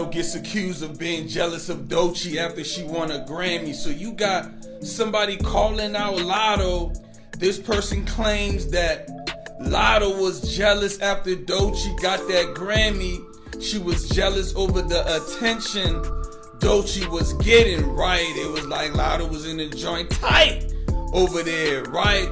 Lotto gets accused of being jealous of Doechii after she won a Grammy. So you got somebody calling out Lotto. This person claims that Lotto was jealous after Doechii got that Grammy. She was jealous over the attention Doechii was getting, right? It was like Lotto was in the joint tight over there, right?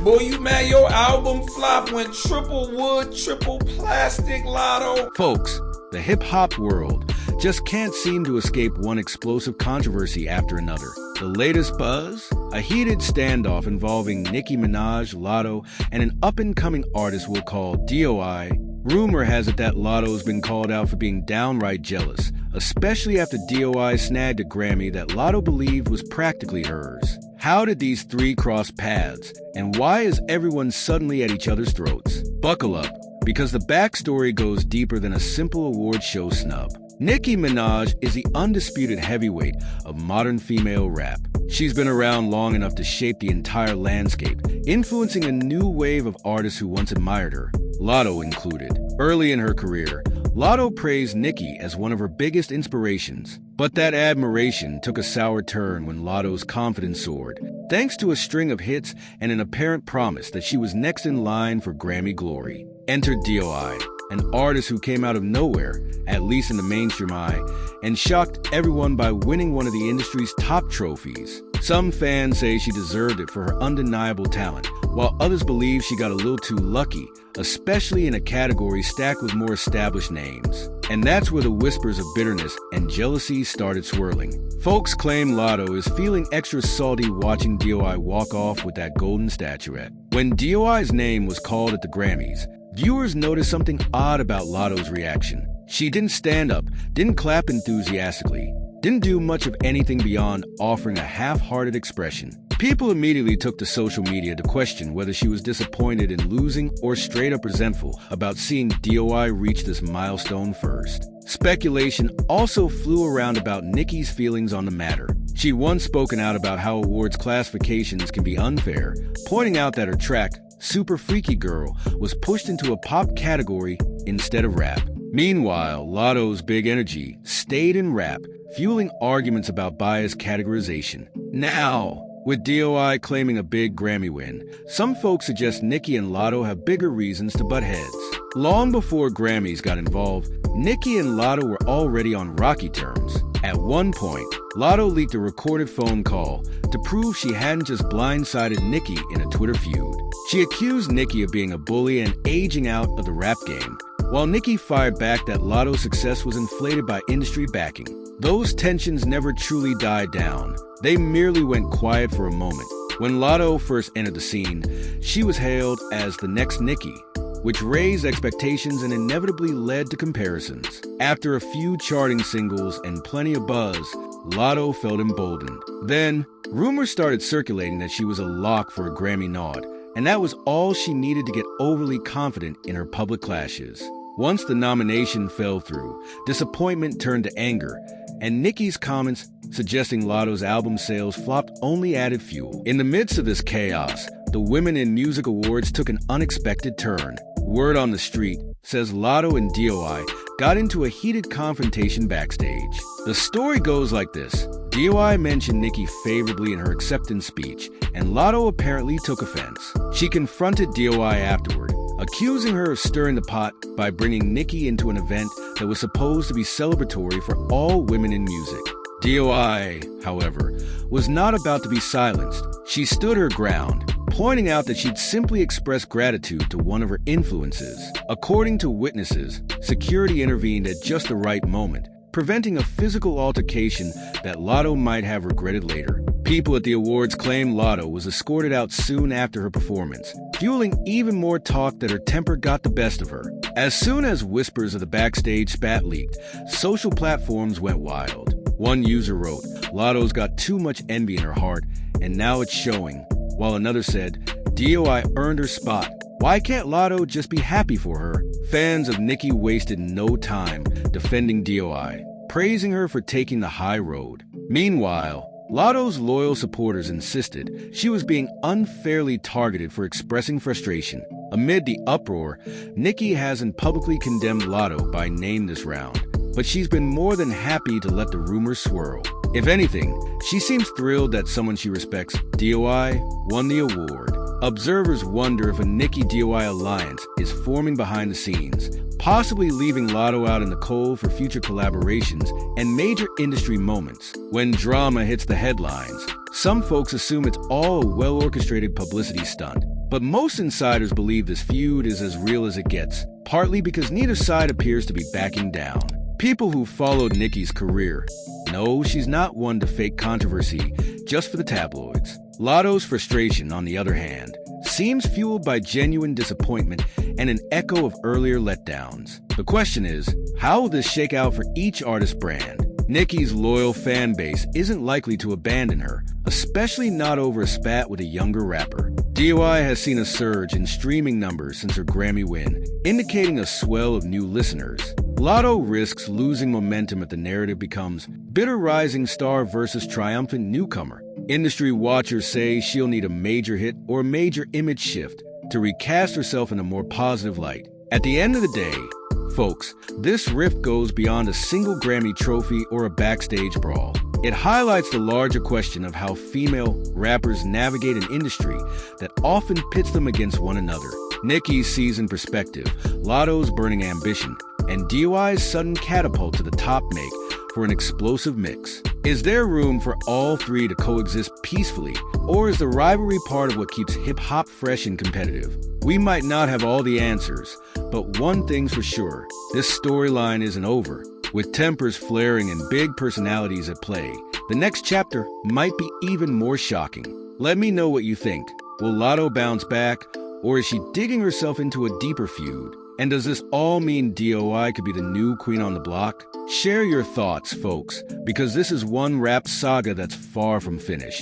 Boy, you mad your album flop went triple wood, triple plastic, Lotto? Folks, the hip-hop world just can't seem to escape one explosive controversy after another. The latest buzz? A heated standoff involving Nicki Minaj, Lotto, and an up-and-coming artist we'll call Doechii. Rumor has it that Lotto's been called out for being downright jealous, especially after Doechii snagged a Grammy that Lotto believed was practically hers. How did these three cross paths, and why is everyone suddenly at each other's throats? Buckle up, because the backstory goes deeper than a simple award show snub. Nicki Minaj is the undisputed heavyweight of modern female rap. She's been around long enough to shape the entire landscape, influencing a new wave of artists who once admired her, Lotto included. Early in her career, Lotto praised Nicki as one of her biggest inspirations. But that admiration took a sour turn when Lotto's confidence soared, thanks to a string of hits and an apparent promise that she was next in line for Grammy glory. Entered Doechii, an artist who came out of nowhere, at least in the mainstream eye, and shocked everyone by winning one of the industry's top trophies. Some fans say she deserved it for her undeniable talent, while others believe she got a little too lucky, especially in a category stacked with more established names. And that's where the whispers of bitterness and jealousy started swirling. Folks claim Lotto is feeling extra salty watching Doechii walk off with that golden statuette. When Doechii's name was called at the Grammys, viewers noticed something odd about Lotto's reaction. She didn't stand up, didn't clap enthusiastically, didn't do much of anything beyond offering a half-hearted expression. People immediately took to social media to question whether she was disappointed in losing or straight up resentful about seeing Doechii reach this milestone first. Speculation also flew around about Nicki's feelings on the matter. She'd once spoken out about how awards classifications can be unfair, pointing out that her track, Super Freaky Girl, was pushed into a pop category instead of rap. Meanwhile, Lotto's big energy stayed in rap, fueling arguments about biased categorization. Now, with Doechii claiming a big Grammy win, some folks suggest Nicki and Lotto have bigger reasons to butt heads. Long before Grammys got involved, Nicki and Lotto were already on rocky terms. At one point, Lotto leaked a recorded phone call to prove she hadn't just blindsided Nicki in a Twitter feud. She accused Nicki of being a bully and aging out of the rap game, while Nicki fired back that Lotto's success was inflated by industry backing. Those tensions never truly died down. They merely went quiet for a moment. When Lotto first entered the scene, she was hailed as the next Nicki, which raised expectations and inevitably led to comparisons. After a few charting singles and plenty of buzz, Lotto felt emboldened. Then, rumors started circulating that she was a lock for a Grammy nod, and that was all she needed to get overly confident in her public clashes. Once the nomination fell through, disappointment turned to anger, and Nicki's comments suggesting Lotto's album sales flopped only added fuel. In the midst of this chaos, the Women in Music Awards took an unexpected turn. Word on the street says Lotto and Doechii got into a heated confrontation backstage. The story goes like this. Doechii mentioned Nicki favorably in her acceptance speech, and Lotto apparently took offense. She confronted Doechii afterward, accusing her of stirring the pot by bringing Nicki into an event that was supposed to be celebratory for all women in music. Doechii, however, was not about to be silenced. She stood her ground, pointing out that she'd simply expressed gratitude to one of her influences. According to witnesses, security intervened at just the right moment, preventing a physical altercation that Lotto might have regretted later. People at the awards claim Lotto was escorted out soon after her performance, fueling even more talk that her temper got the best of her. As soon as whispers of the backstage spat leaked, social platforms went wild. One user wrote, "Lotto's got too much envy in her heart, and now it's showing," while another said, "Doechii earned her spot. Why can't Lotto just be happy for her?" Fans of Nicki wasted no time defending Doechii, praising her for taking the high road. Meanwhile, Lotto's loyal supporters insisted she was being unfairly targeted for expressing frustration. Amid the uproar, Nicki hasn't publicly condemned Lotto by name this round, but she's been more than happy to let the rumors swirl. If anything, she seems thrilled that someone she respects, DOI, won the award. Observers wonder if a Nicki-DOI alliance is forming behind the scenes, possibly leaving Lotto out in the cold for future collaborations and major industry moments. When drama hits the headlines, some folks assume it's all a well-orchestrated publicity stunt. But most insiders believe this feud is as real as it gets, partly because neither side appears to be backing down. People who followed Nicki's career know she's not one to fake controversy just for the tabloids. Lotto's frustration, on the other hand, seems fueled by genuine disappointment and an echo of earlier letdowns. The question is, how will this shake out for each artist brand? Nicki's loyal fan base isn't likely to abandon her, especially not over a spat with a younger rapper. DOI has seen a surge in streaming numbers since her Grammy win, indicating a swell of new listeners. Lotto risks losing momentum if the narrative becomes bitter rising star versus triumphant newcomer. Industry watchers say she'll need a major hit or a major image shift to recast herself in a more positive light. At the end of the day, folks, this rift goes beyond a single Grammy trophy or a backstage brawl. It highlights the larger question of how female rappers navigate an industry that often pits them against one another. Nicki's seasoned perspective, Lotto's burning ambition, and DOI's sudden catapult to the top make for an explosive mix. Is there room for all three to coexist peacefully, or is the rivalry part of what keeps hip-hop fresh and competitive? We might not have all the answers, but one thing's for sure, this storyline isn't over. With tempers flaring and big personalities at play, the next chapter might be even more shocking. Let me know what you think. Will Lotto bounce back, or is she digging herself into a deeper feud? And does this all mean DOI could be the new queen on the block? Share your thoughts, folks, because this is one rap saga that's far from finished.